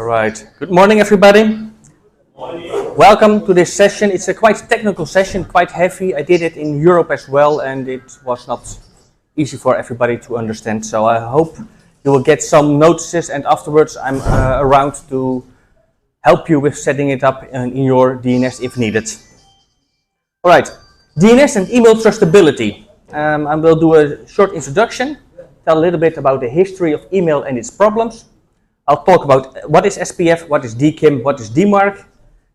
All right. Good morning, everybody. Morning. Welcome to this session. It's a quite technical session, quite heavy. I did it in Europe as well, and it was not easy for everybody to understand. So I hope you will get some notices, and afterwards I'm around to help you with setting it up in your DNS if needed. All right. DNS and email trustability. I will do a short introduction, tell a little bit about the history of email and its problems. I'll talk about what is SPF, what is DKIM, what is DMARC.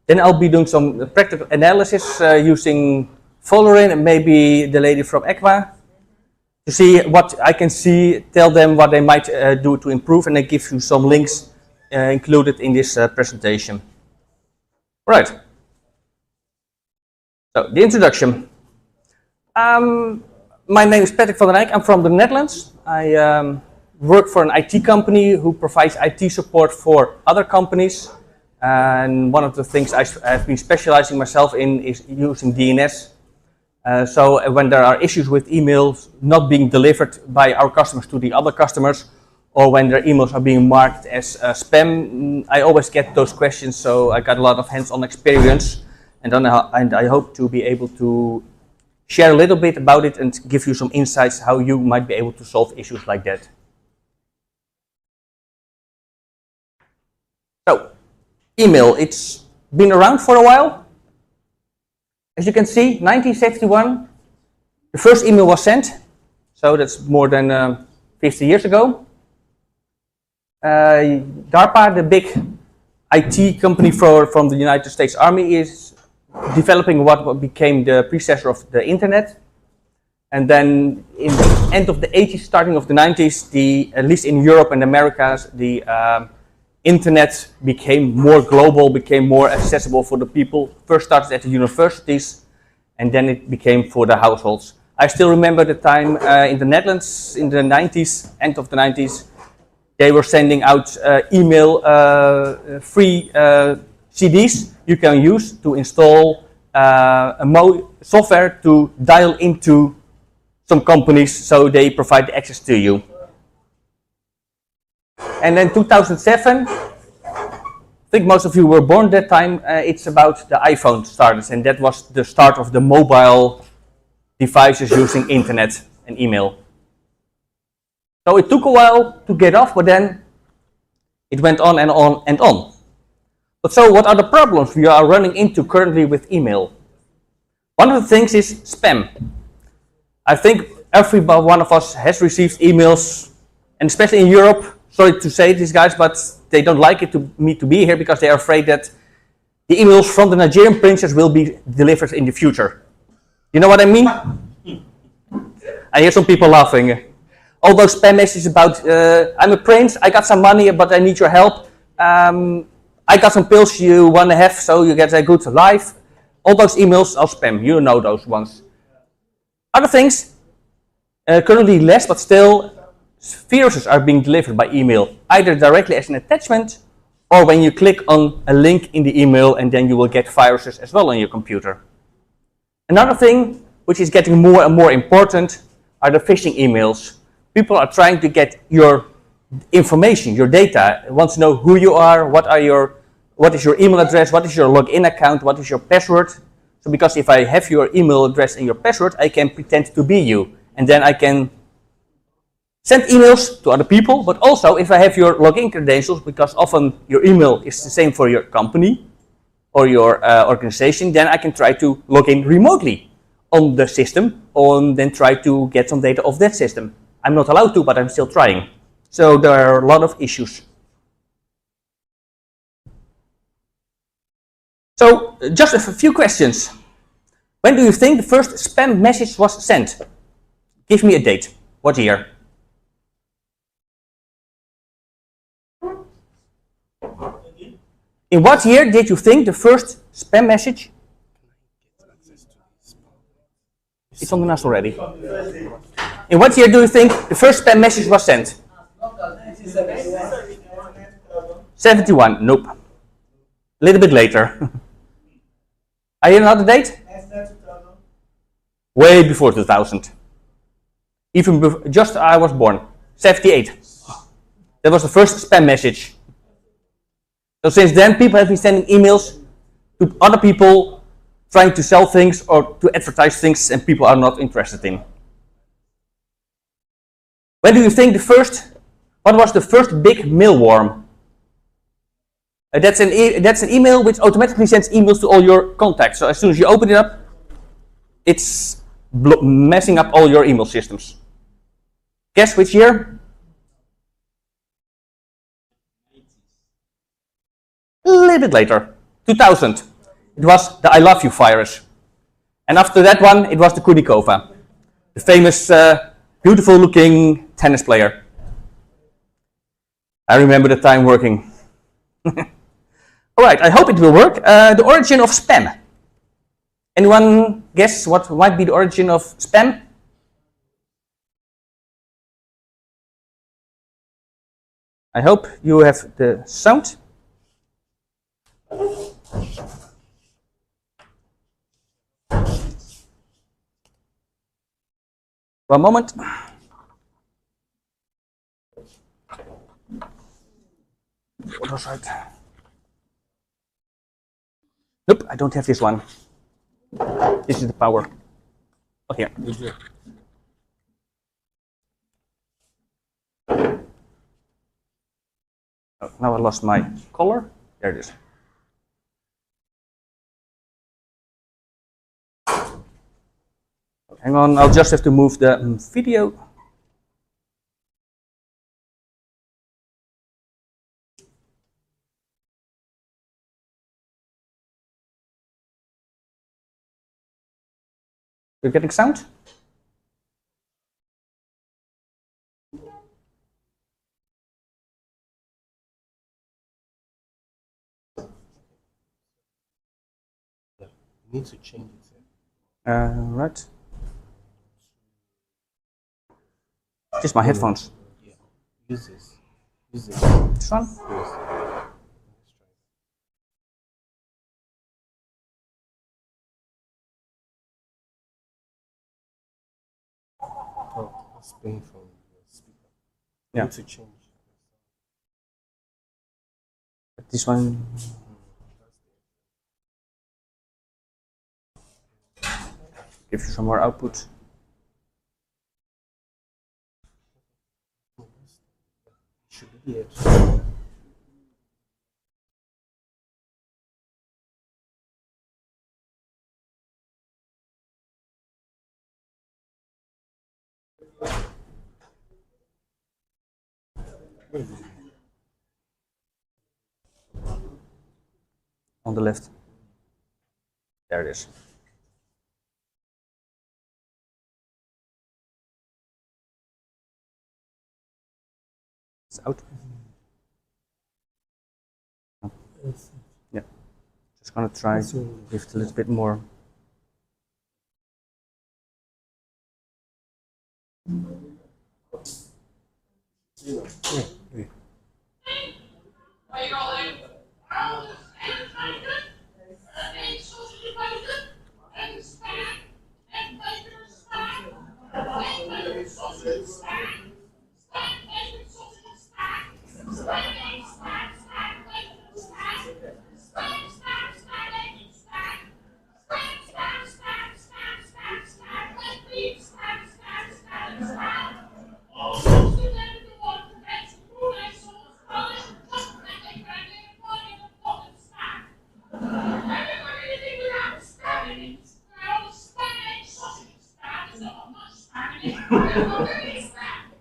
Then I'll be doing some practical analysis using Valorin and maybe the lady from Eijk to see what I can see, tell them what they might do to improve, and I give you some links included in this presentation. Right. So the introduction. My name is Patrick van Eijk. I'm from the Netherlands. I work for an IT company who provides IT support for other companies. And one of the things I've been specializing myself in is using DNS. So when there are issues with emails not being delivered by our customers to the other customers, or when their emails are being marked as spam, I always get those questions. So I got a lot of hands-on experience, and I hope to be able to share a little bit about it and give you some insights how you might be able to solve issues like that. So, email, it's been around for a while. As you can see, 1971, the first email was sent. So that's more than 50 years ago. DARPA, the big IT company from the United States Army, is developing what became the predecessor of the internet. And then in the end of the 80s, starting of the 90s, at least in Europe and Americas, the internet became more global, became more accessible for the people. First started at the universities, and then it became for the households. I still remember the time in the Netherlands in the 90s, end of the 90s, they were sending out email free CDs you can use to install software to dial into some companies so they provide access to you. And then 2007, I think most of you were born that time, it's about the iPhone started, and that was the start of the mobile devices using internet and email. So it took a while to get off, but then it went on and on and on. But so what are the problems we are running into currently with email? One of the things is spam. I think every one of us has received emails, and especially in Europe, sorry to say this guys, but they don't like me to be here because they are afraid that the emails from the Nigerian princess will be delivered in the future. You know what I mean? I hear some people laughing. All those spam messages about, I'm a prince, I got some money, but I need your help. I got some pills you want to have so you get a good life. All those emails are spam, you know those ones. Other things, currently less, but still, viruses are being delivered by email, either directly as an attachment, or when you click on a link in the email and then you will get viruses as well on your computer. Another thing, which is getting more and more important, are the phishing emails. People are trying to get your information, your data, want to know who you are, what is your email address, what is your login account, what is your password. So because if I have your email address and your password, I can pretend to be you, and then I can send emails to other people, but also if I have your login credentials, because often your email is the same for your company or your organization, then I can try to log in remotely on the system and then try to get some data off that system. I'm not allowed to, but I'm still trying. So there are a lot of issues. So just a few questions. When do you think the first spam message was sent? Give me a date. What year? In what year did you think the first spam message? It's on the NAS already. In what year do you think the first spam message was sent? 71. Nope. A little bit later. I hear another date? Way before 2000. Even before, just I was born. 78. That was the first spam message. So since then, people have been sending emails to other people trying to sell things or to advertise things, and people are not interested in. When do you think what was the first big mailworm? That's an email which automatically sends emails to all your contacts. So as soon as you open it up, it's messing up all your email systems. Guess which year? A little bit later, 2000. It was the I love you virus. And after that one, it was the Kunikova, the famous, beautiful looking tennis player. I remember the time working. Alright, I hope it will work. The origin of spam. Anyone guess what might be the origin of spam? I hope you have the sound. One moment. Other side. Nope, I don't have this one. This is the power. Oh, here. Oh, now I lost my color. There it is. Hang on, I'll just have to move the video. You're getting sound? Yeah, you need to change it. Right. Just my headphones. Yeah, use this. Use this. This one? Yes. Oh, that's painful. Speaker. You Yeah. need to change. This one. Give you some more output. Should be here. On the left. There it is. It's out. Yeah. Just gonna try to lift a little bit more.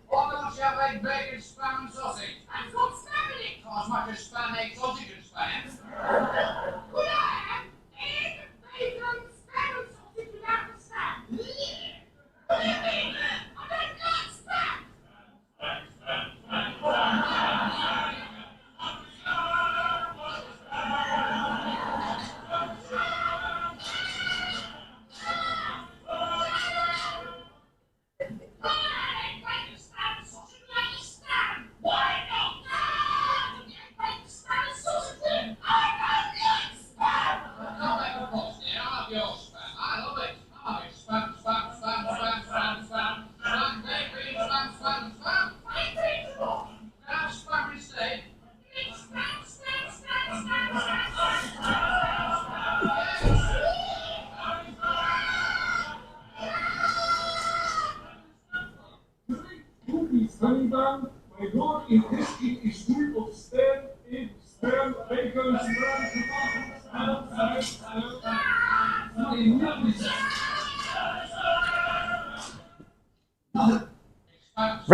Why don't you have egg, bacon, spam and sausage? I've got spam in it. Not as much as spam, egg, sausage and spam. Could I have egg, bacon, spam and sausage without the spam? What do you mean? I don't like spam. Why not? Egg, bacon, spam and sausage.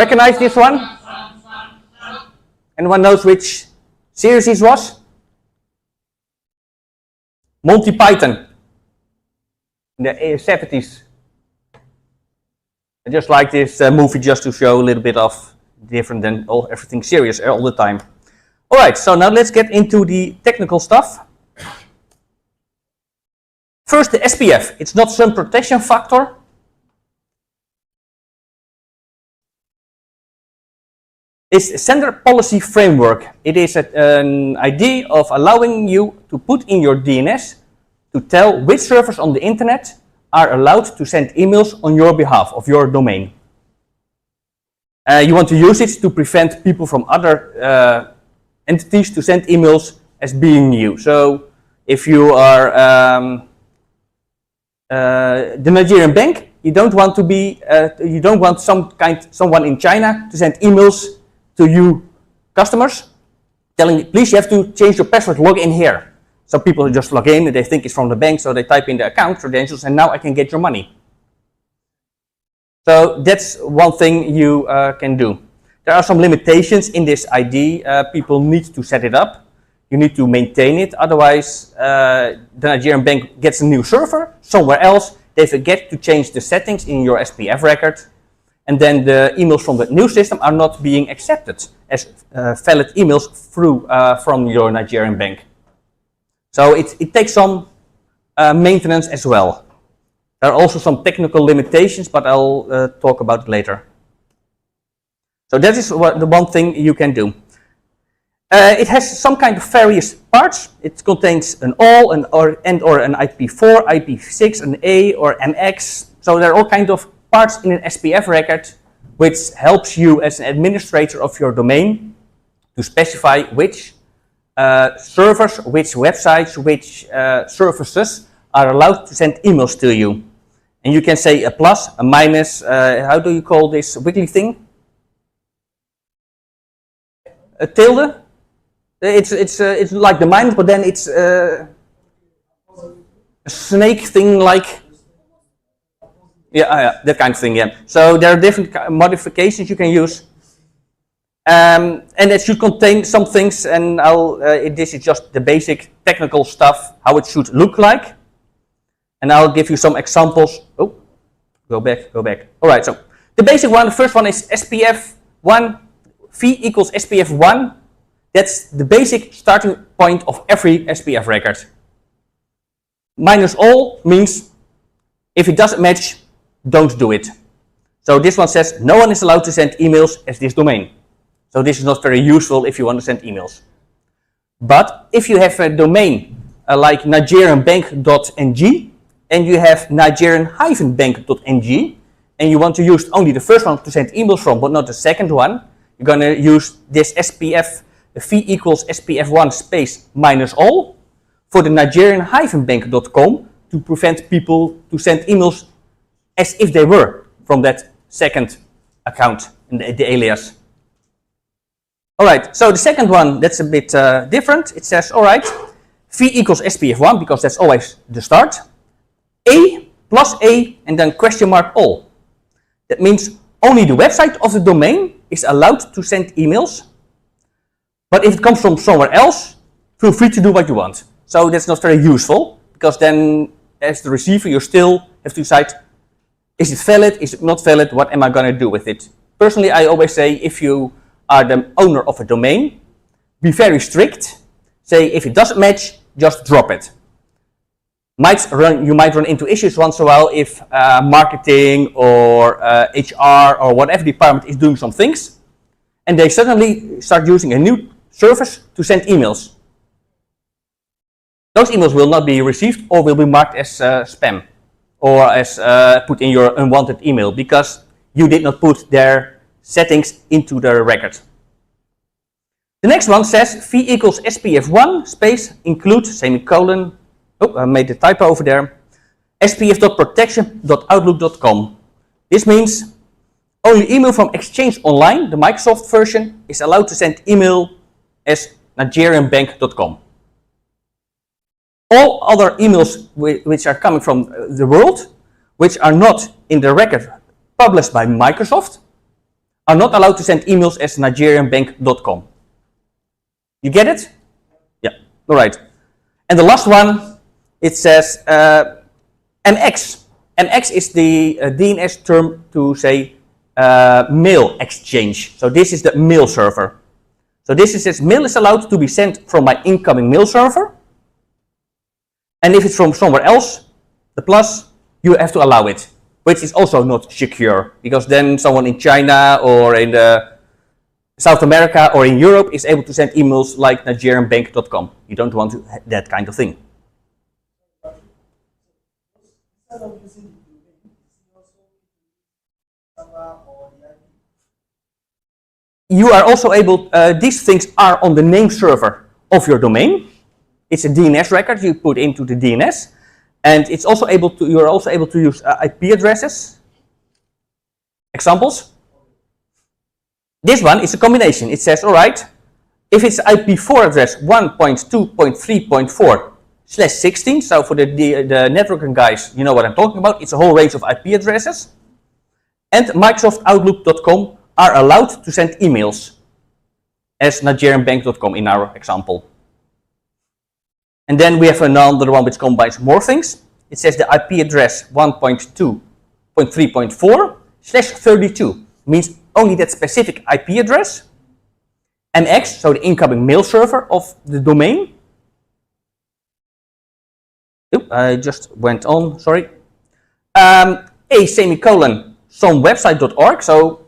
Recognize this one? Anyone knows which series this was? Monty Python. In the 70s. I just like this movie just to show a little bit of different than everything serious all the time. Alright, so now let's get into the technical stuff. First, the SPF. It's not some protection factor. It's a sender policy framework. It is an idea of allowing you to put in your DNS to tell which servers on the internet are allowed to send emails on your behalf of your domain. You want to use it to prevent people from other entities to send emails as being you. So if you are the Nigerian bank, you don't want to be, you don't want someone in China to send emails to you customers telling you, please, you have to change your password, log in here. So people just log in and they think it's from the bank, so they type in the account credentials and now I can get your money. So that's one thing you can do. There are some limitations in this ID. People need to set it up. You need to maintain it, otherwise the Nigerian bank gets a new server somewhere else, they forget to change the settings in your SPF record, and then the emails from the new system are not being accepted as valid emails through from your Nigerian bank. So it takes some maintenance as well. There are also some technical limitations, but I'll talk about it later. So that is the one thing you can do. It has some kind of various parts. It contains an ALL, an IP4, IP6, an A or MX. So there are all kinds of parts in an SPF record which helps you as an administrator of your domain to specify which servers, which websites, which services are allowed to send emails to you. And you can say a plus, a minus, how do you call this wiggly thing? A tilde? It's like the minus, but then it's a snake thing like, yeah, that kind of thing, yeah. So there are different modifications you can use. And it should contain some things, and this is just the basic technical stuff, how it should look like. And I'll give you some examples. Oh, go back. All right, so the basic one, the first one is SPF1, V equals SPF1. That's the basic starting point of every SPF record. Minus all means if it doesn't match, don't do it. So this one says no one is allowed to send emails as this domain. So this is not very useful if you want to send emails. But if you have a domain like nigerianbank.ng and you have nigerian-bank.ng and you want to use only the first one to send emails from but not the second one, you're going to use this SPF, V equals SPF1 space minus all for the nigerian-bank.com to prevent people to send emails as if they were from that second account in the alias. Alright, so the second one, that's a bit different. It says, alright, V equals SPF1 because that's always the start. A plus A and then question mark all. That means only the website of the domain is allowed to send emails. But if it comes from somewhere else, feel free to do what you want. So that's not very useful, because then as the receiver you still have to decide, is it valid, is it not valid, what am I going to do with it? Personally, I always say if you are the owner of a domain, be very strict. Say if it doesn't match, just drop it. You might run into issues once in a while if marketing or HR or whatever department is doing some things, and they suddenly start using a new service to send emails. Those emails will not be received or will be marked as spam or as put in your unwanted email because you did not put their settings into the record. The next one says V equals SPF1 space include semicolon. Oh, I made a typo over there. spf.protection.outlook.com. This means only email from Exchange Online, the Microsoft version, is allowed to send email as nigerianbank.com. All other emails which are coming from the world, which are not in the record published by Microsoft, are not allowed to send emails as nigerianbank.com. You get it? Yeah, all right. And the last one, it says MX. MX is the DNS term to say mail exchange. So this is the mail server. So this is says mail is allowed to be sent from my incoming mail server. And if it's from somewhere else, the plus, you have to allow it, which is also not secure, because then someone in China or in South America or in Europe is able to send emails like nigerianbank.com. You don't want to that kind of thing. You are also able, these things are on the name server of your domain. It's a DNS record you put into the DNS, and it's also able to, you are also able to use IP addresses. Examples. This one is a combination. It says, all right, if it's IPv4 address 1.2.3.4/16, so for the networking guys, you know what I'm talking about. It's a whole range of IP addresses. And microsoftoutlook.com are allowed to send emails as nigerianbank.com in our example. And then we have another one which combines more things. It says the IP address 1.2.3.4/32 means only that specific IP address. MX, so the incoming mail server of the domain. Oops, I just went on, sorry. Somewebsite.org. So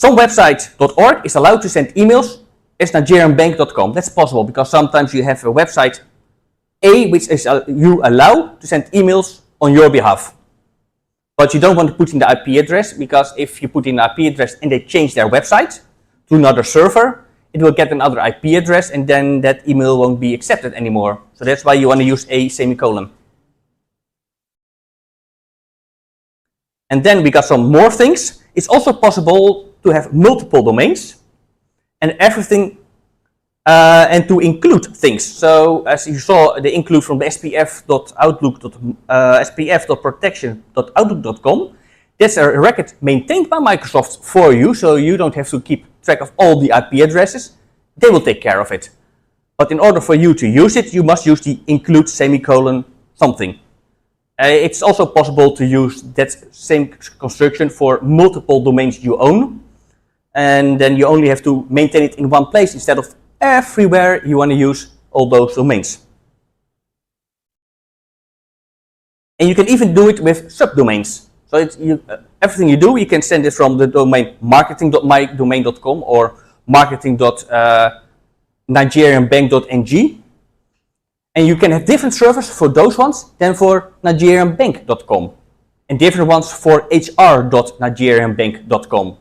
somewebsite.org is allowed to send emails as nigerianbank.com. That's possible because sometimes you have a website A which is you allow to send emails on your behalf. But you don't want to put in the IP address, because if you put in the IP address and they change their website to another server, it will get another IP address and then that email won't be accepted anymore. So that's why you want to use a semicolon. And then we got some more things. It's also possible to have multiple domains and everything, and to include things. So as you saw, the include from the spf.protection.outlook.com. That's a record maintained by Microsoft for you, so you don't have to keep track of all the IP addresses. They will take care of it. But in order for you to use it, you must use the include semicolon something. It's also possible to use that same construction for multiple domains you own. And then you only have to maintain it in one place instead of everywhere you want to use all those domains. And you can even do it with subdomains. So it's, everything you do, you can send it from the domain marketing.mydomain.com or marketing.nigerianbank.ng. And you can have different servers for those ones than for nigerianbank.com. And different ones for hr.nigerianbank.com.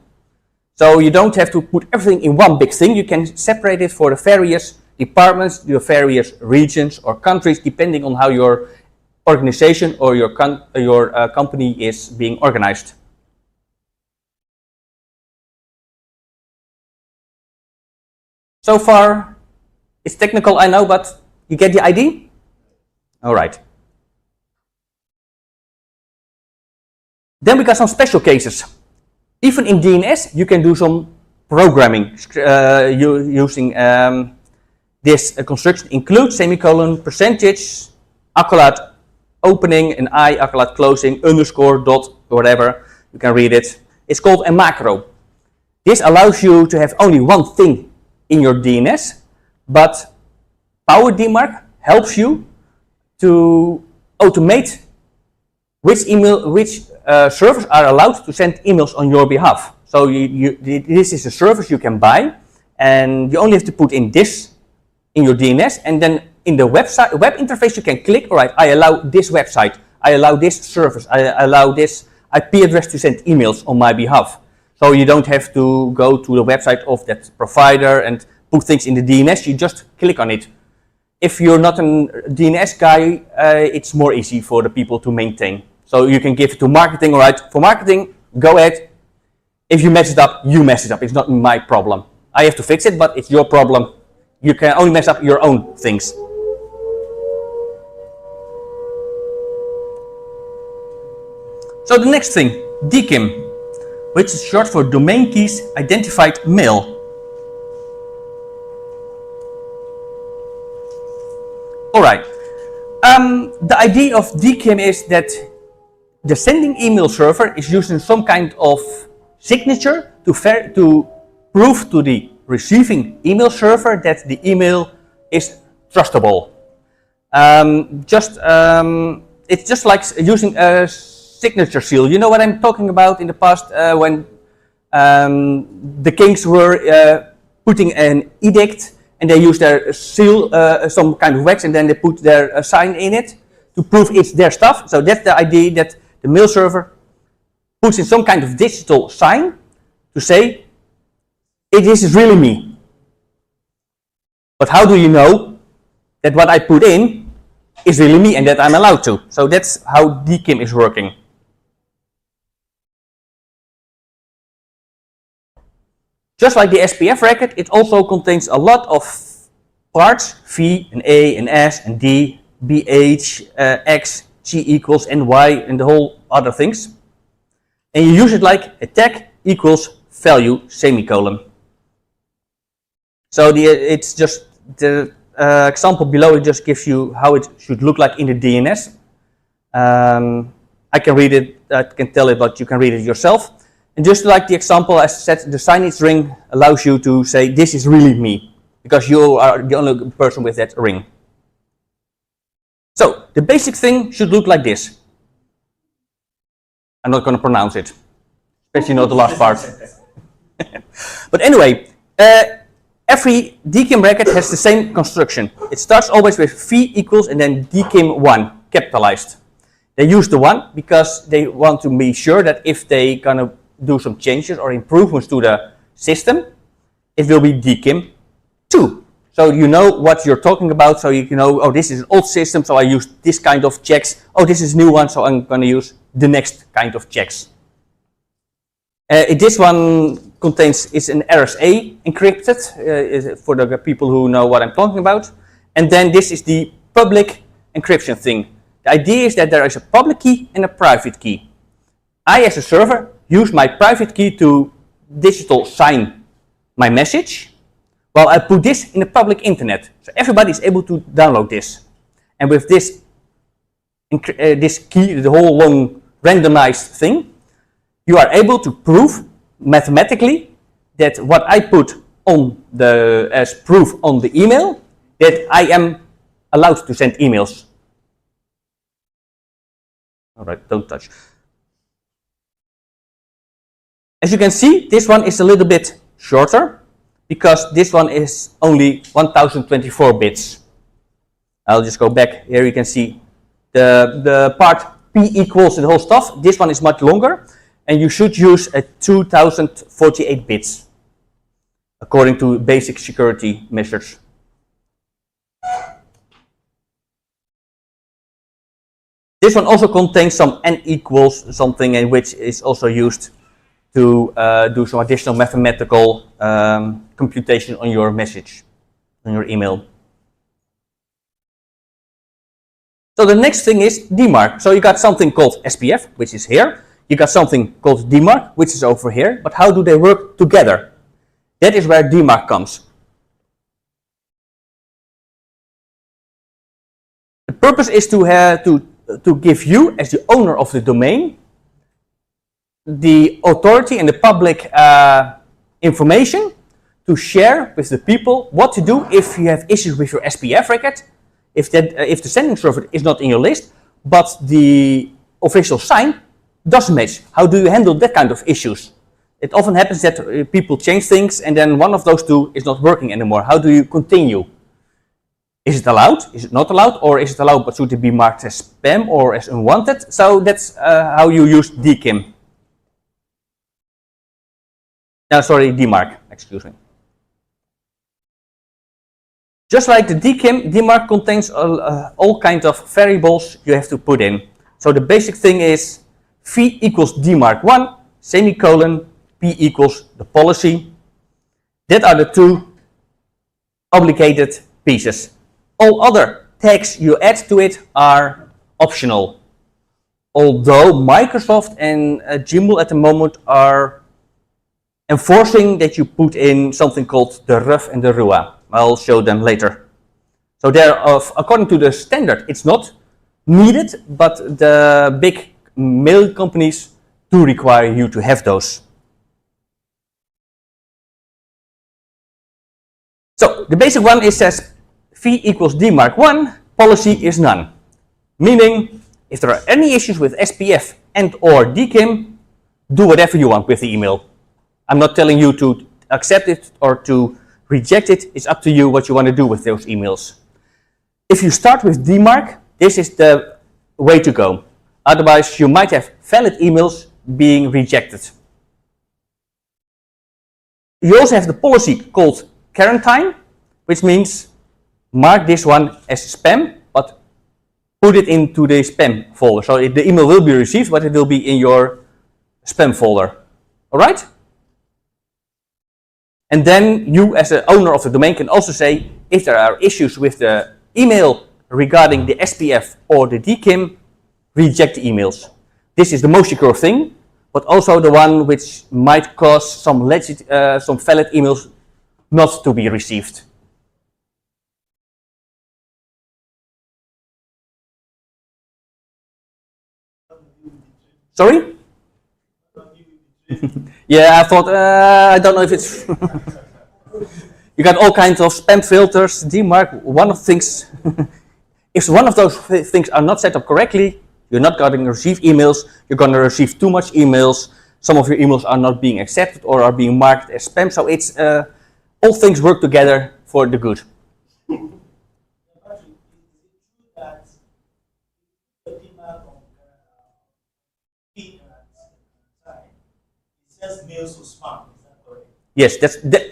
So you don't have to put everything in one big thing. You can separate it for the various departments, the various regions or countries, depending on how your organization or your company is being organized. So far, it's technical, I know, but you get the idea? All right. Then we got some special cases. Even in DNS, you can do some programming using this construction include semicolon percentage accolade opening and accolade closing underscore dot whatever. You can read it. It's called a macro. This allows you to have only one thing in your DNS, but PowerDMark helps you to automate which servers are allowed to send emails on your behalf. So this is a service you can buy, and you only have to put in this in your DNS, and then in the web interface you can click, all right, I allow this website, I allow this service, I allow this IP address to send emails on my behalf. So you don't have to go to the website of that provider and put things in the DNS, you just click on it. If you're not a DNS guy, it's more easy for the people to maintain. So you can give it to marketing, all right, for marketing, go ahead. If you mess it up, you mess it up. It's not my problem. I have to fix it, but it's your problem. You can only mess up your own things. So the next thing, DKIM. which is short for domain keys identified mail. Alright, the idea of DKIM is that the sending email server is using some kind of signature to prove to the receiving email server that the email is trustable. It's just like using a signature seal. You know what I'm talking about in the past when the kings were putting an edict and they used their seal, some kind of wax, and then they put their sign in it to prove it's their stuff. So that's the idea, that the mail server puts in some kind of digital sign to say, this is really me. But how do you know that what I put in is really me and that I'm allowed to? So that's how DKIM is working. Just like the SPF record, it also contains a lot of parts, V and A and S and D, BH, X, G equals and Y and the whole other things. And you use it like a tag equals value semicolon. So it's just the example below, it just gives you how it should look like in the DNS. I can read it, I can tell it, but you can read it yourself. And just like the example, as I said, the signage ring allows you to say, this is really me, because you are the only person with that ring. So, the basic thing should look like this. I'm not going to pronounce it, especially not the last part. But anyway, every DKIM record has the same construction. It starts always with V equals and then DKIM1, capitalized. They use the 1 because they want to be sure that if they gonna do some changes or improvements to the system, it will be DKIM2. So you know what you're talking about, so you can know, oh, this is an old system, so I use this kind of checks. Oh, this is a new one, so I'm going to use the next kind of checks. This one contains, is an RSA encrypted, for the people who know what I'm talking about. And then this is the public encryption thing. The idea is that there is a public key and a private key. I, as a server, use my private key to digital sign my message, while I put this in the public internet. So everybody is able to download this. And with this, this key, the whole long randomized thing, you are able to prove mathematically that what I put on as proof on the email, that I am allowed to send emails. Alright, don't touch. As you can see, this one is a little bit shorter, because this one is only 1024 bits. I'll just go back. Here you can see the part P equals and the whole stuff. This one is much longer, and you should use a 2048 bits, according to basic security measures. This one also contains some n equals something, and which is also used to do some additional mathematical computation on your message, on your email. So the next thing is DMARC. So you got something called SPF, which is here. You got something called DMARC, which is over here. But how do they work together? That is where DMARC comes. The purpose is to give you, as the owner of the domain, the authority and the public information to share with the people what to do if you have issues with your SPF record, if the sending server is not in your list, but the official sign doesn't match. How do you handle that kind of issues? It often happens that people change things and then one of those two is not working anymore. How do you continue? Is it allowed? Is it not allowed? Or is it allowed but should it be marked as spam or as unwanted? So that's how you use DKIM. No, sorry, DMARC, excuse me. Just like the DKIM, DMARC contains all kinds of variables you have to put in. So the basic thing is V equals DMARC1, semicolon, P equals the policy. That are the two obligated pieces. All other tags you add to it are optional. Although Microsoft and Gmail at the moment are enforcing that you put in something called the RUF and the RUA. I'll show them later. So they're according to the standard, it's not needed, but the big mail companies do require you to have those. So the basic one is says fee equals DMARC 1, policy is none. Meaning, if there are any issues with SPF and or DKIM, do whatever you want with the email. I'm not telling you to accept it or to reject it. It's up to you what you want to do with those emails. If you start with DMARC, this is the way to go. Otherwise, you might have valid emails being rejected. You also have the policy called quarantine, which means mark this one as spam, but put it into the spam folder. So the email will be received, but it will be in your spam folder. All right? And then you, as the owner of the domain, can also say if there are issues with the email regarding the SPF or the DKIM, reject the emails. This is the most secure thing, but also the one which might cause some valid emails not to be received. Sorry? Yeah, I thought, I don't know if it's... You got all kinds of spam filters, DMARC, one of the things... If one of those things are not set up correctly, you're not going to receive emails, you're going to receive too much emails, some of your emails are not being accepted or are being marked as spam, so it's all things work together for the good. Mails to spam, is that correct? Yes,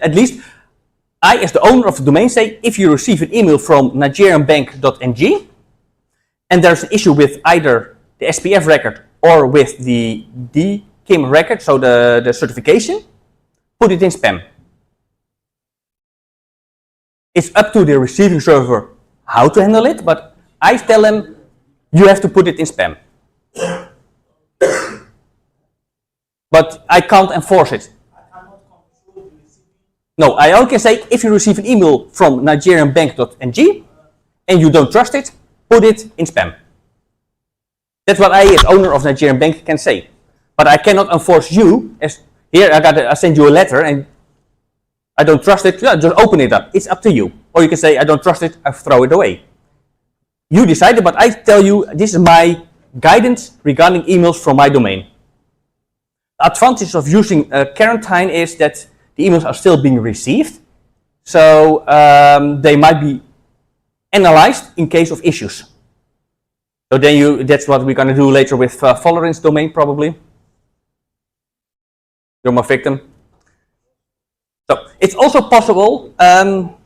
at least I, as the owner of the domain, say if you receive an email from nigerianbank.ng and there's an issue with either the SPF record or with the DKIM record, so the certification, put it in spam. It's up to the receiving server how to handle it, but I tell them you have to put it in spam. But I can't enforce it. I cannot control the receiving. No, I only can say if you receive an email from nigerianbank.ng and you don't trust it, put it in spam. That's what I, as owner of Nigerian Bank, can say. But I cannot enforce you, as here I send you a letter and I don't trust it, just open it up. It's up to you. Or you can say, I don't trust it, I throw it away. You decided, but I tell you, this is my guidance regarding emails from my domain. The advantage of using quarantine is that the emails are still being received, so they might be analyzed in case of issues. So then that's what we're going to do later with Valorant's domain, probably. You're my victim. So it's also possible to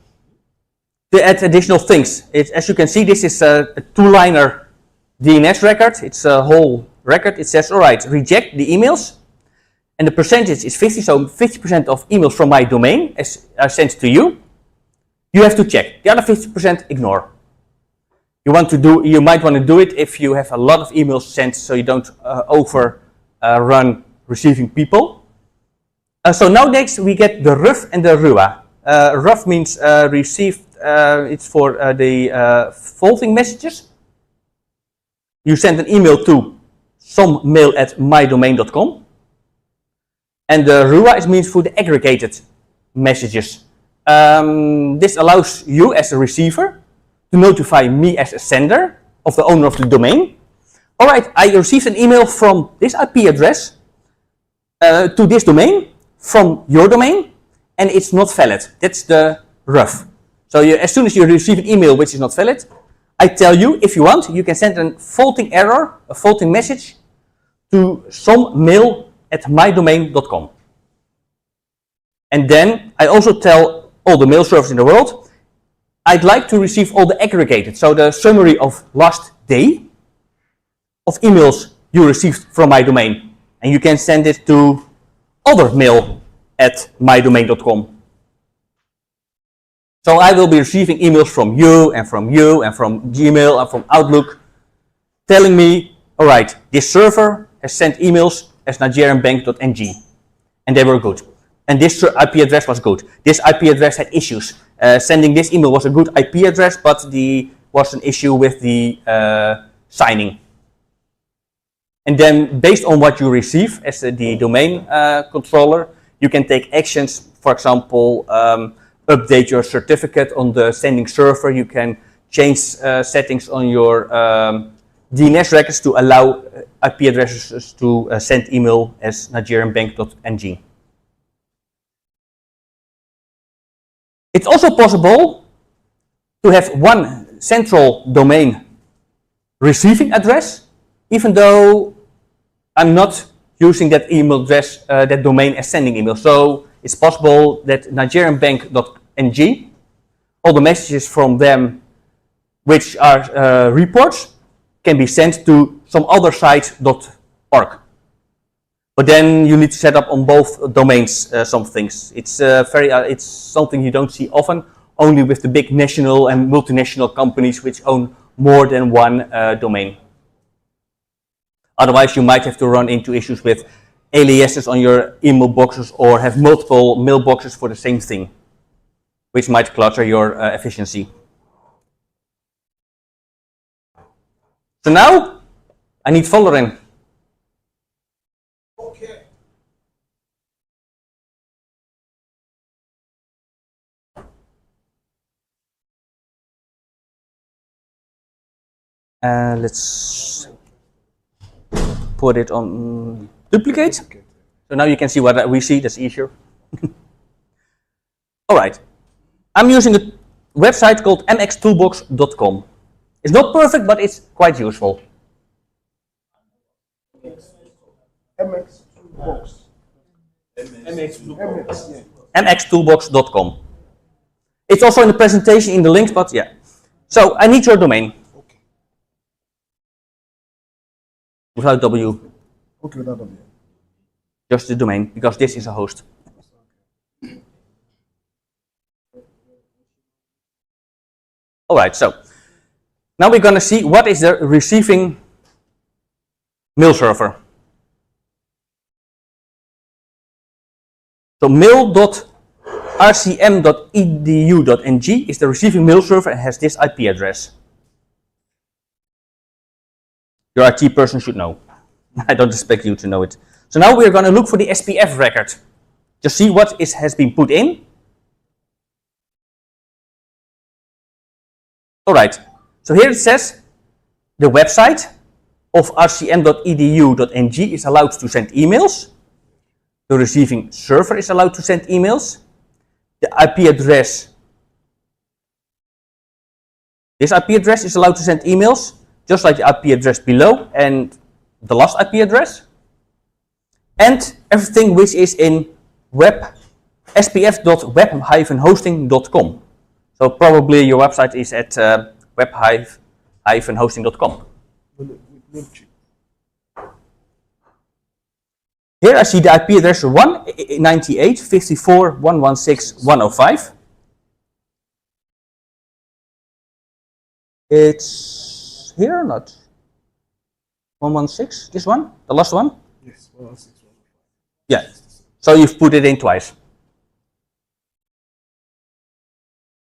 add additional things. As you can see, this is a two-liner DNS record. It's a whole record. It says, all right, reject the emails. And the percentage is 50, so 50% of emails from my domain are sent to you. You have to check. The other 50% ignore. You might want to do it if you have a lot of emails sent, so you don't overrun receiving people. So now next we get the RUF and the RUA. RUF means received. It's for the faulting messages. You send an email to somemail@mydomain.com. And the RUA means for the aggregated messages. This allows you as a receiver to notify me as a sender of the owner of the domain. All right, I received an email from this IP address to this domain from your domain, and it's not valid. That's the RUF. So as soon as you receive an email which is not valid, I tell you, if you want, you can send a faulting error, a faulting message to somemail@mydomain.com. And then I also tell all the mail servers in the world, I'd like to receive all the aggregated, so the summary of last day of emails you received from my domain. And you can send it to othermail@mydomain.com. So I will be receiving emails from you and from Gmail and from Outlook telling me, all right, this server has sent emails as nigerianbank.ng and they were good. And this IP address was good. This IP address had issues. Sending this email was a good IP address, but there was an issue with the signing. And then, based on what you receive as the domain controller, you can take actions. For example, update your certificate on the sending server. You can change settings on your DNS records to allow IP addresses to send email as nigerianbank.ng. It's also possible to have one central domain receiving address, even though I'm not using that email address, that domain as sending email. So it's possible that nigerianbank.ng, all the messages from them, which are reports, can be sent to some other site.org. But then you need to set up on both domains some things. It's it's something you don't see often, only with the big national and multinational companies which own more than one domain. Otherwise, you might have to run into issues with aliases on your email boxes or have multiple mailboxes for the same thing, which might clutter your efficiency. So now, I need following. Okay. Let's put it on duplicate. So now you can see what we see, that's easier. Alright, I'm using a website called mxtoolbox.com. It's not perfect, but it's quite useful. MX box. mxtoolbox.com. It's also in the presentation in the links, but yeah. So I need your domain. Okay. Without W. Okay, without W. Just the domain, because this is a host. Alright, so now we're going to see what is the receiving mail server. So mail.rcm.edu.ng is the receiving mail server and has this IP address. Your IT person should know. I don't expect you to know it. So now we're going to look for the SPF record to see what has been put in. Alright, so here it says the website of rcm.edu.ng is allowed to send emails. The receiving server is allowed to send emails. The IP address, this IP address is allowed to send emails, just like the IP address below and the last IP address. And everything which is in spf.web-hosting.com. So probably your website is at web-hosting.com. Here I see the IP address 198.54.116.105. It's here or not? 116, this one? The last one? Yes, 116. Yeah, so you've put it in twice.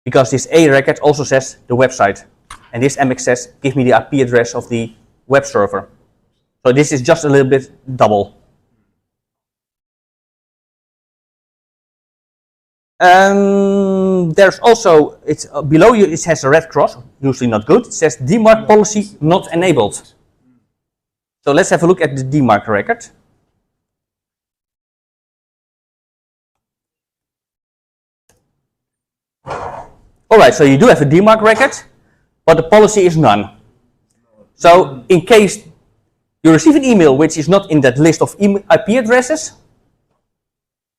Because this A record also says the website. And this MX says, give me the IP address of the web server. So this is just a little bit double. There's also, it's below you, it has a red cross, usually not good. It says DMARC policy not enabled. So let's have a look at the DMARC record. Alright, so you do have a DMARC record, but the policy is none. So in case you receive an email which is not in that list of IP addresses,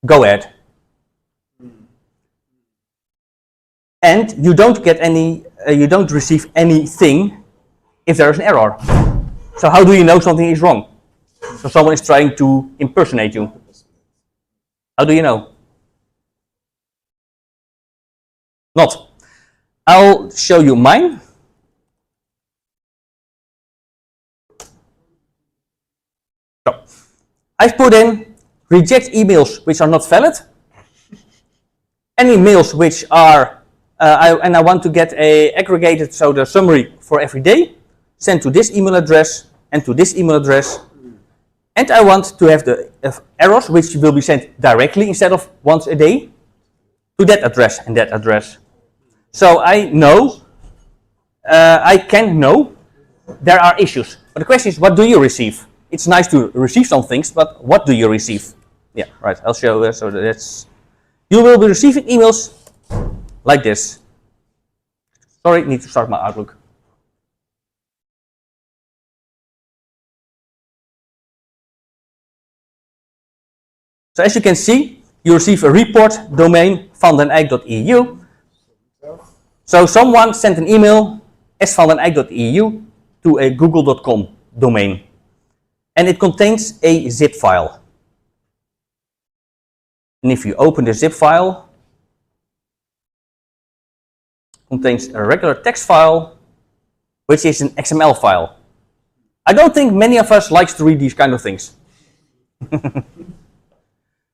go ahead. And you don't get any, you don't receive anything if there is an error. So how do you know something is wrong? So someone is trying to impersonate you. How do you know? Not. I'll show you mine. So, I've put in reject emails which are not valid. any mails which are, and I want to get a aggregated, so the summary for every day, sent to this email address and to this email address. And I want to have the errors which will be sent directly instead of once a day to that address and that address. So I know, I can know there are issues. But the question is, what do you receive? It's nice to receive some things, but what do you receive? Yeah, right, I'll show you. So that's, you will be receiving emails like this. Sorry, need to start my Outlook. So as you can see, you receive a report domain vandeneijk.eu. So someone sent an email vandeneijk.eu to a google.com domain. And it contains a zip file. And if you open the zip file, it contains a regular text file, which is an XML file. I don't think many of us likes to read these kind of things.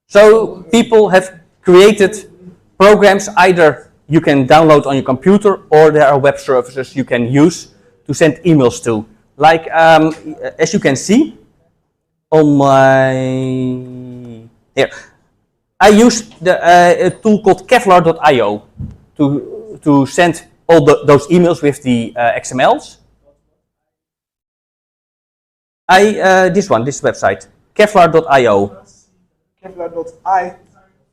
So people have created programs, either you can download on your computer or there are web services you can use to send emails to. Like, as you can see on my, here, I use a tool called Kevlar.io to send all those emails with the XMLs. This website, Kevlar.io. Kevlar.io.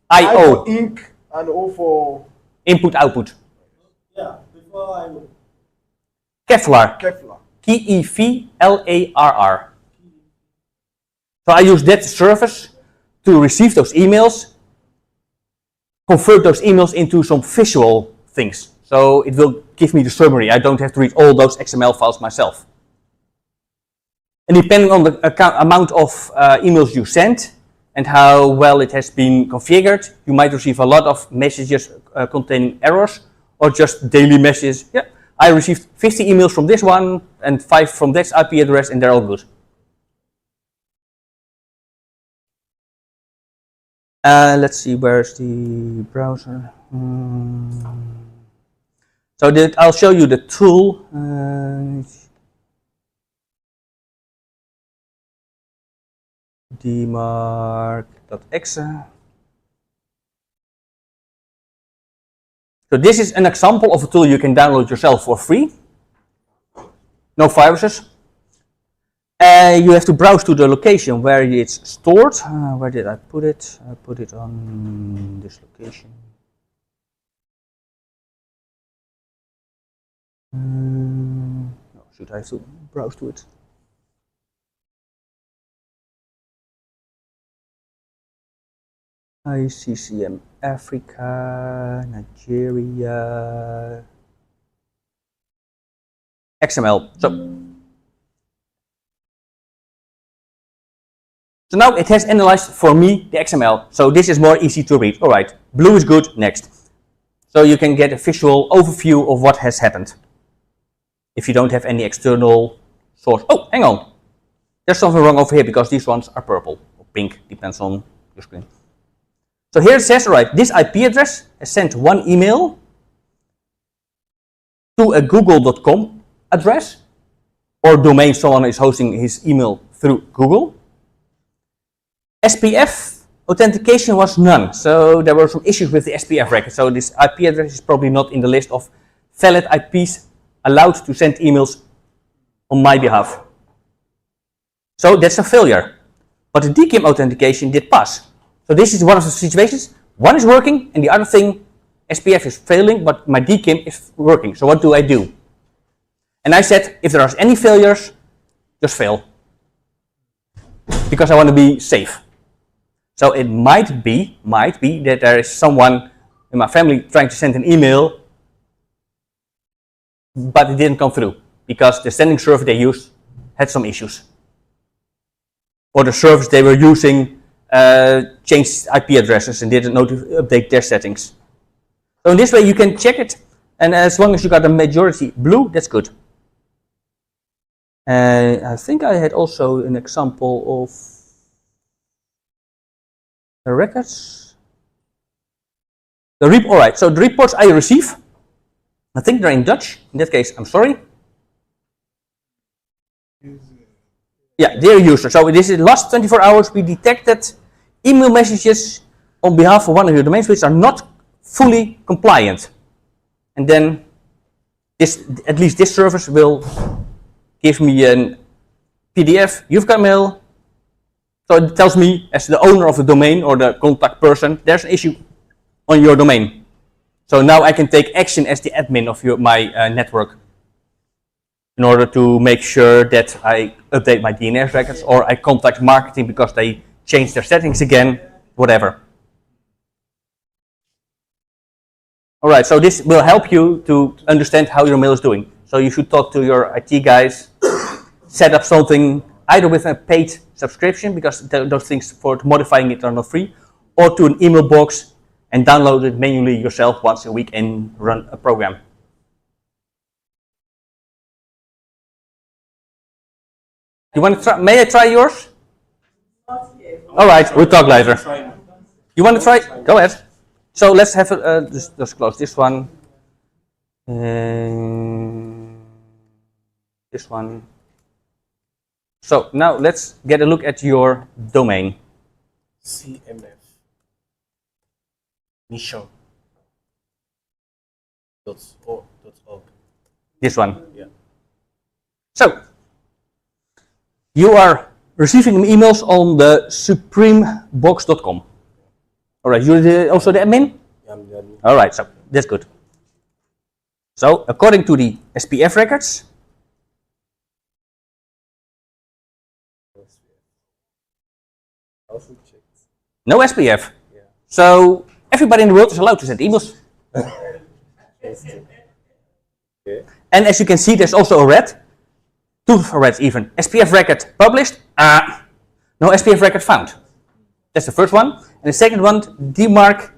I for ink and O for input output. Yeah, before I will. Kevlar. Kevlar. Kevlarr. So I use that service to receive those emails, convert those emails into some visual things. So it will give me the summary. I don't have to read all those XML files myself. And depending on the amount of emails you send and how well it has been configured, you might receive a lot of messages containing errors or just daily messages. Yeah, I received 50 emails from this one and 5 from this IP address, and they're all good. Let's see, where's the browser? So I'll show you the tool. dmark.exe. So this is an example of a tool you can download yourself for free. No viruses. You have to browse to the location where it's stored. Where did I put it? I put it on this location. Should I have to browse to it? ICCM Africa, Nigeria, XML. So now it has analyzed for me the XML. So this is more easy to read. All right, blue is good, next. So you can get a visual overview of what has happened if you don't have any external source. Oh, hang on. There's something wrong over here because these ones are purple or pink, depends on your screen. So here it says, all right, this IP address has sent one email to a google.com address or domain. Someone is hosting his email through Google. SPF authentication was none, so there were some issues with the SPF record. So this IP address is probably not in the list of valid IPs allowed to send emails on my behalf. So that's a failure. But the DKIM authentication did pass. So this is one of the situations. One is working and the other thing, SPF is failing, but my DKIM is working. So what do I do? And I said, if there are any failures, just fail. Because I want to be safe. So it might be that there is someone in my family trying to send an email, but it didn't come through because the sending server they used had some issues. Or the service they were using changed IP addresses and didn't update their settings. So in this way you can check it, and as long as you got a majority blue, that's good. I think I had also an example of the records. Alright, so the reports I receive, I think they're in Dutch. In that case, I'm sorry. Yeah, dear user. So this is last 24 hours we detected email messages on behalf of one of your domains which are not fully compliant. And then at least this service will give me a PDF, you've got mail. So it tells me as the owner of the domain or the contact person, there's an issue on your domain. So now I can take action as the admin of my network in order to make sure that I update my DNS records or I contact marketing because they changed their settings again, whatever. Alright, so this will help you to understand how your mail is doing. So you should talk to your IT guys, set up something either with a paid subscription because those things for modifying it are not free, or to an email box and download it manually yourself once a week and run a program. You want to try? May I try yours? Alright, we'll talk later. You want to try? Go ahead. So let's have just close this one. This one. So now let's get a look at your domain. CMF. Mission. .org. This one. Yeah. So you are receiving emails on the supremebox.com. Alright, you're also the admin? Yeah, I'm the admin. Alright, so that's good. So according to the SPF records, Also checked. no SPF. Yeah. So everybody in the world is allowed to send emails. Okay. And as you can see, there's also a red, two reds even. SPF record published, no SPF record found. That's the first one. And the second one, DMARC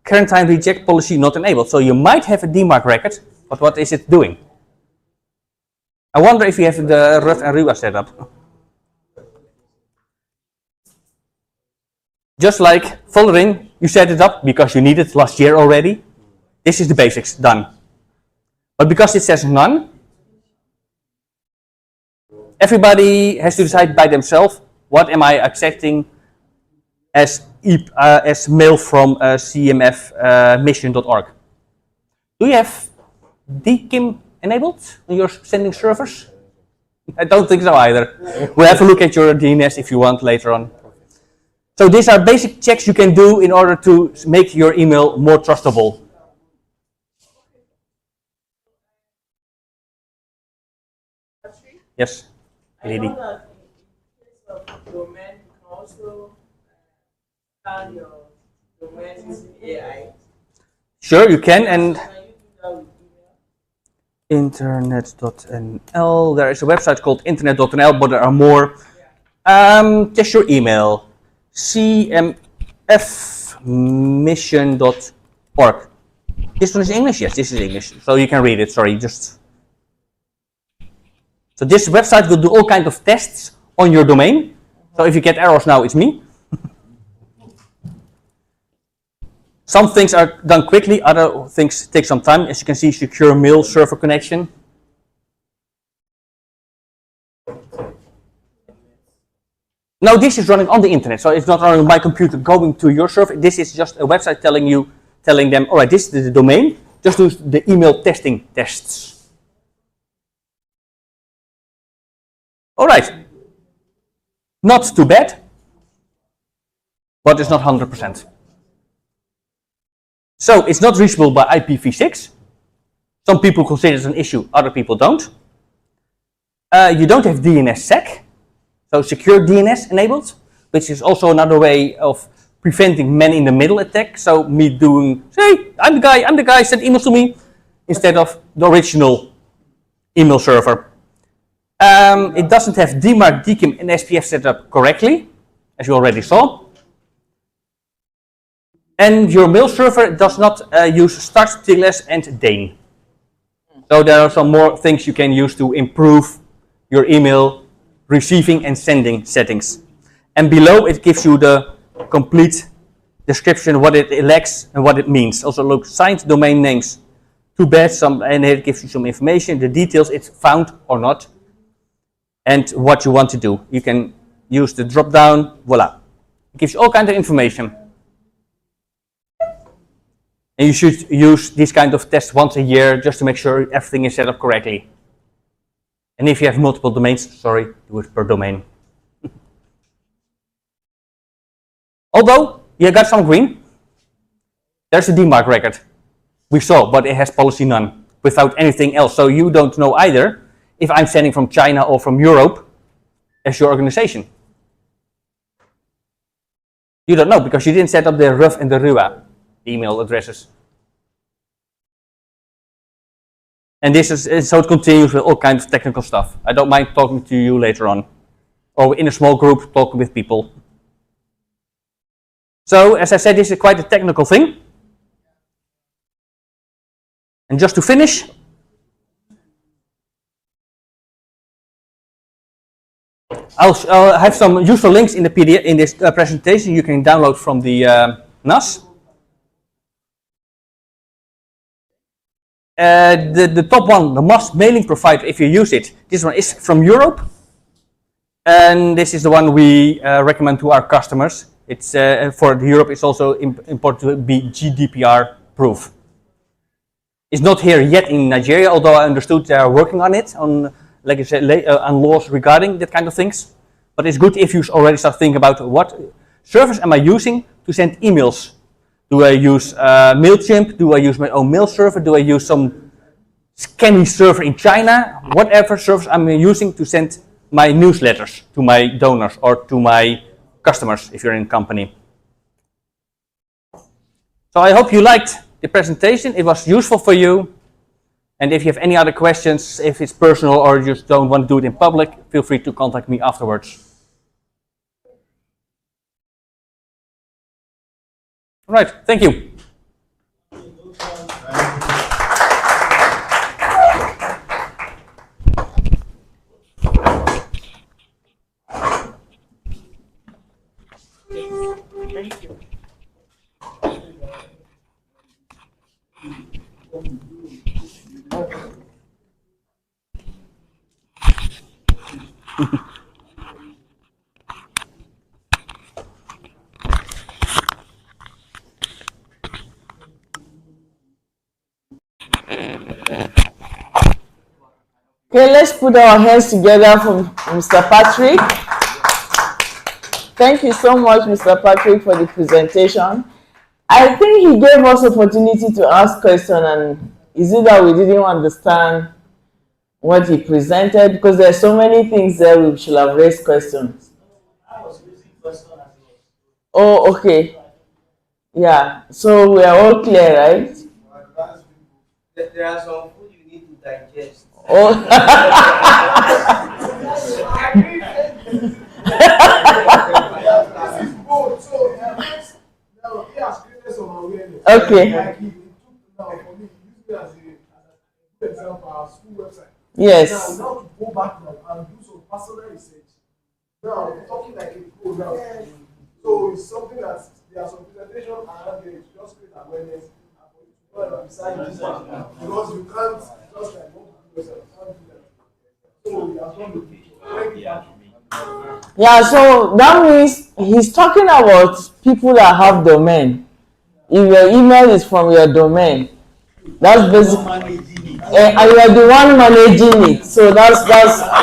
quarantine reject policy not enabled. So you might have a DMARC record, but what is it doing? I wonder if you have the RUF and RUA set up. Just like following, you set it up because you need it last year already. This is the basics, done. But because it says none, everybody has to decide by themselves, what am I accepting as mail from CMF mission.org. Do you have DKIM enabled on your sending servers? I don't think so either. We'll have a look at your DNS if you want later on. So these are basic checks you can do in order to make your email more trustable. Yes, lady. Domain, you can also scan your domain using AI. Sure, you can, and Can you do that with email? internet.nl. There is a website called internet.nl, but there are more. Just your email. cmfmission.org. This one is English? Yes, this is English. So you can read it, sorry, just. So this website will do all kinds of tests on your domain. So if you get errors now, it's me. Some things are done quickly, other things take some time. As you can see, secure mail server connection. Now this is running on the internet, so it's not running on my computer going to your server. This is just a website telling them, all right, this is the domain. Just do the email testing tests. All right. Not too bad, but it's not 100%. So it's not reachable by IPv6. Some people consider it an issue, other people don't. You don't have DNSSEC, so secure DNS enabled, which is also another way of preventing man-in-the-middle attack. So me doing, say, I'm the guy, send emails to me, instead of the original email server. It doesn't have DMARC, DKIM, and SPF set up correctly, as you already saw. And your mail server does not use start, TLS, and DANE. So there are some more things you can use to improve your email receiving and sending settings. And below it gives you the complete description, what it lacks and what it means. Also look, signed domain names. Too bad, and it gives you some information, the details, it's found or not, and what you want to do. You can use the drop down, voila. It gives you all kinds of information. And you should use this kind of test once a year just to make sure everything is set up correctly. And if you have multiple domains, sorry, do it per domain. Although you got some green, there's a DMARC record. We saw, but it has policy none without anything else. So you don't know either if I'm sending from China or from Europe as your organization. You don't know because you didn't set up the RUF and the RUA email addresses. And this is so it continues with all kinds of technical stuff. I don't mind talking to you later on, or in a small group talking with people. So as I said, this is quite a technical thing. And just to finish, I'll have some useful links in the PDF in this presentation you can download from the NAS. The top one, the mass mailing provider, if you use it, this one is from Europe. And this is the one we recommend to our customers. It's for Europe, it's also important to be GDPR proof. It's not here yet in Nigeria, although I understood they are working on it, on like I said, on laws regarding that kind of things. But it's good if you already start thinking about what service am I using to send emails. Do I use MailChimp? Do I use my own mail server? Do I use some scammy server in China? Whatever service I'm using to send my newsletters to my donors or to my customers if you're in a company. So I hope you liked the presentation. It was useful for you. And if you have any other questions, if it's personal or you just don't want to do it in public, feel free to contact me afterwards. All right, thank you. Thank you. Okay, let's put our hands together for Mr. Patrick. Thank you so much, Mr. Patrick, for the presentation. I think he gave us opportunity to ask questions, and is it that we didn't understand what he presented? Because there are so many things there we should have raised questions. I was raising questions as well. Oh, okay. Yeah, so we are all clear, right? There are some food you need to digest. Oh. Okay. Yes. Now to go back now and do some personal research. Now I'm talking like a pro now. So it's something that there are some presentations around there to just create awareness and for you to go and decide this one. Because you can't just like go to yourself. You can't do that. So we have done the picture. Yeah, so that means he's talking about people that have domain. If your email is from your domain, that's basically, and you're the one managing it. So that's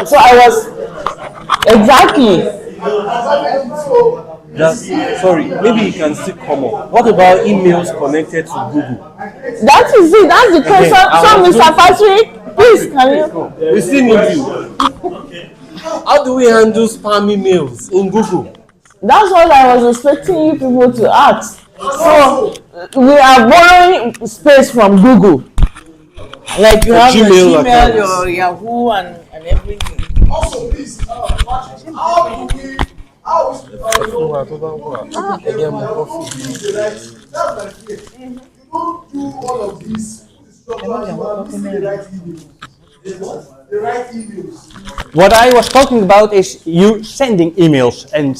so I was exactly. Sorry, maybe you can still come up. What about emails connected to Google? That is it. That's the question. So, Mr. Patrick, please, can you? We still need you. How do we handle spam emails in Google? That's what I was expecting you people to ask. So we are borrowing space from Google. Like you have your Gmail Gmail, accounts. your Yahoo, and everything. Also, please, Patrick, how do we that's my fear. You don't do all of this. The right emails. What I was talking about is you sending emails and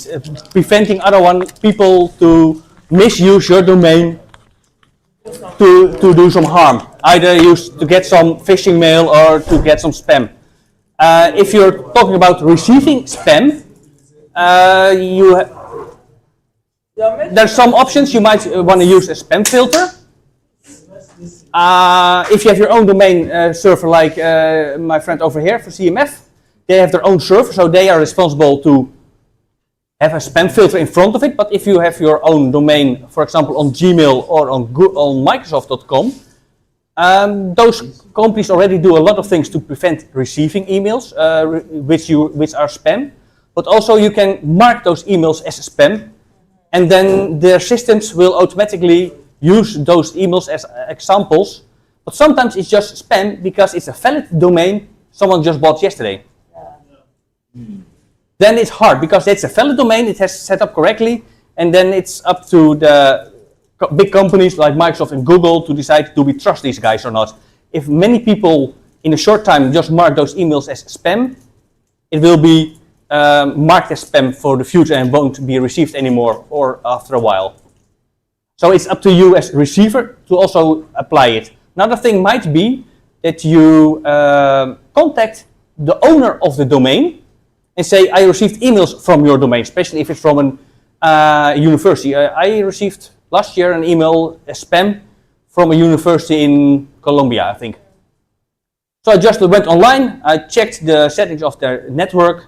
preventing people to misuse your domain to do some harm, either to get some phishing mail or to get some spam. If you're talking about receiving spam, there's some options. You might want to use a spam filter. If you have your own domain server, like my friend over here for CMF, they have their own server, so they are responsible to have a spam filter in front of it. But if you have your own domain, for example on Gmail or on Microsoft.com, those companies already do a lot of things to prevent receiving emails which are spam. But also you can mark those emails as spam, and then their systems will automatically use those emails as examples. But sometimes it's just spam because it's a valid domain someone just bought yesterday. Then it's hard because it's a valid domain, it has set up correctly, and then it's up to the big companies like Microsoft and Google to decide, do we trust these guys or not? If many people in a short time just mark those emails as spam, it will be marked as spam for the future and won't be received anymore or after a while. So it's up to you as receiver to also apply it. Another thing might be that you contact the owner of the domain and say, I received emails from your domain, especially if it's from a university. I received last year an email, a spam, from a university in Colombia, I think. So I just went online, I checked the settings of their network,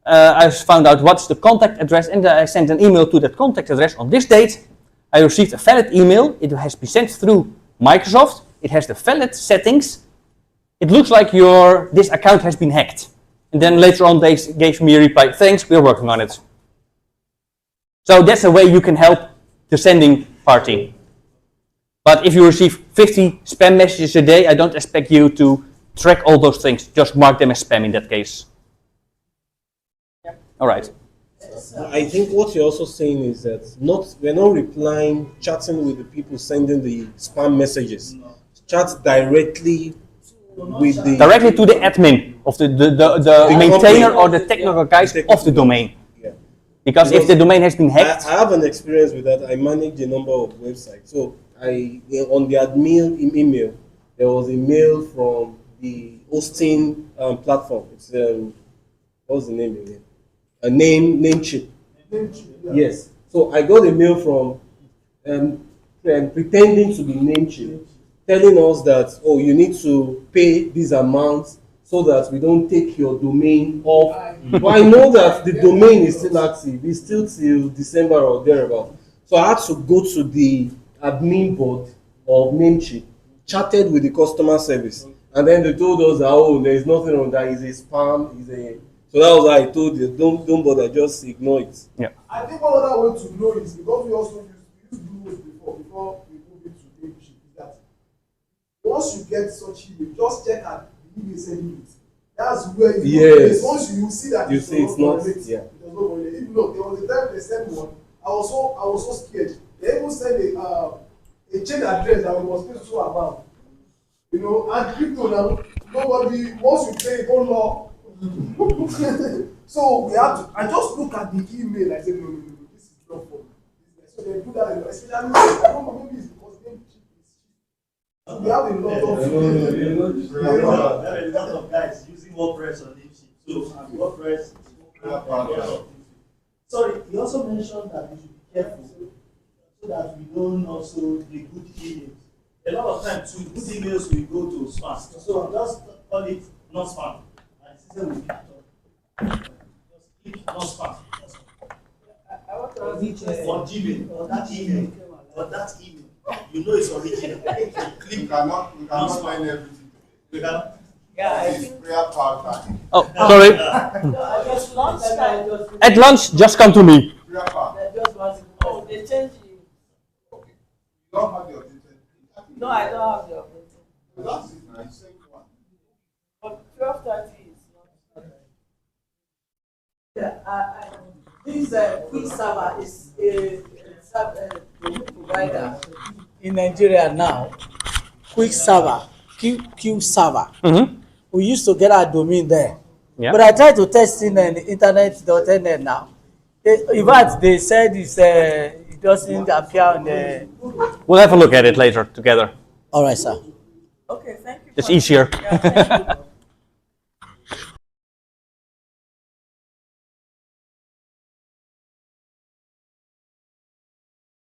I found out what's the contact address, and I sent an email to that contact address on this date. I received a valid email, it has been sent through Microsoft, it has the valid settings. It looks like this account has been hacked. And then later on they gave me a reply, thanks, we're working on it. So that's a way you can help the sending party. But if you receive 50 spam messages a day, I don't expect you to track all those things, just mark them as spam in that case. Yeah. All right. I think what you're also saying is that we're not replying, chatting with the people sending the spam messages. Chat directly with directly to the admin of the maintainer or the technical guys of the domain. Yeah. Because if the domain has been hacked, I have an experience with that. I manage a number of websites. So on the admin email, there was a mail from the hosting platform. It's what's the name again? A Namecheap. Yes. So I got a mail from pretending to be Namecheap, telling us that, oh, you need to pay this amount so that we don't take your domain off. But I know that the domain is still active. It's still till December or thereabout. So I had to go to the admin board of Namecheap, chatted with the customer service, and then they told us that, oh, there is nothing on that. It's a spam. So that was why I told you, don't bother, just ignore it. Yeah. I think one other way to know is because we also used Google before we move into Namecheap, is that once you get such email, just check at the email sending it. That's where yes. Once you see that it's not, yeah. Even though there was a time they sent one, I was so scared. They even sent a chain address that we was supposed to amount. You know, and crypto now, nobody, once you pay, don't law. So we have to, I just look at the email, I said, no, this is not for me. So they do that, especially, I don't know, maybe it's because Namecheap is cheap. We have a lot of there are a lot of guys using WordPress on Namecheap. So WordPress, sorry, he also mentioned that we should be careful so that we don't also the good emails. A lot of times, good emails will go to spam. So just call it not spam. And the system will pick it up. Just click not spam. I want to ask On Gmail, on that email, you know it's original. We cannot find everything. Yeah, I think prayer part. oh, sorry. At lunch, just come to me. Prayer part. Oh, they changed it. Okay. You don't have your details. No, I don't have the update. That's it. I sent one. But 12:30 is not. Yeah, this quick server is a provider in Nigeria now. Quick server, Q server. Mm-hmm. We used to get our domain there. Yeah. But I tried to test in the internet.net now. In fact, they said it's doesn't appear on the. We'll have a look at it later together. All right, sir. Okay, thank you. It's easier. Yeah, thank you.